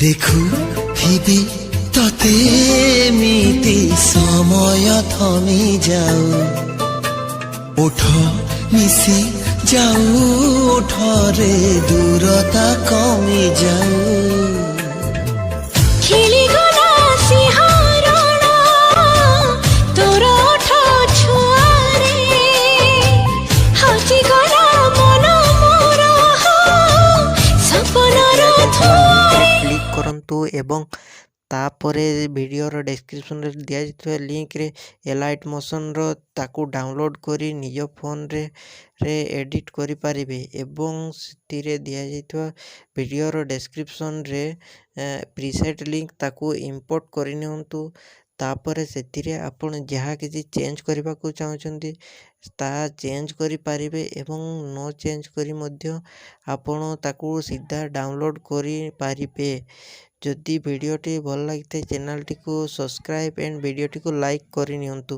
ଦେଖୁଥିବି ତତେ ଏମିତି ସମୟ ଥମି ଯାଉ ଓଠ ମିଶି ଯାଉ ଓଠରେ ଦୂରତା କମି ଯାଉ ଖେଳିଗଲା ସିଂହରଣ ତୋର ଓଠ ଛୁଆରେ ହଜିଗଲା ମନ ମୋର ସପନର ଧୂଆରେ। କ୍ଲିକ୍ କରନ୍ତୁ ଏବଂ ତାପରେ ଭିଡ଼ିଓର ଡେସ୍କ୍ରିପସନ୍ରେ ଦିଆଯାଇଥିବା ଲିଙ୍କରେ ଏଲାଇଟ୍ ମୋସନ୍ର ତାକୁ ଡାଉନଲୋଡ଼୍ କରି ନିଜ ଫୋନ୍ରେ ଏଡ଼ିଟ୍ କରିପାରିବେ ଏବଂ ସେଥିରେ ଦିଆଯାଇଥିବା ଭିଡ଼ିଓର ଡେସ୍କ୍ରିପସନ୍ରେ ପ୍ରିସେଟ୍ ଲିଙ୍କ ତାକୁ ଇମ୍ପୋର୍ଟ କରିନିଅନ୍ତୁ। ତାପରେ ସେଥିରେ ଆପଣ ଯାହା କିଛି ଚେଞ୍ଜ କରିବାକୁ ଚାହୁଁଛନ୍ତି ତାହା ଚେଞ୍ଜ କରିପାରିବେ ଏବଂ ନ ଚେଞ୍ଜ କରି ମଧ୍ୟ ଆପଣ ତାକୁ ସିଧା ଡାଉନଲୋଡ଼୍ କରିପାରିବେ। ଯଦି ଭିଡ଼ିଓଟି ଭଲ ଲାଗିଥାଏ ଚ୍ୟାନେଲଟିକୁ ସବସ୍କ୍ରାଇବ୍ ଏଣ୍ଡ ଭିଡ଼ିଓଟିକୁ ଲାଇକ୍ କରିନିଅନ୍ତୁ।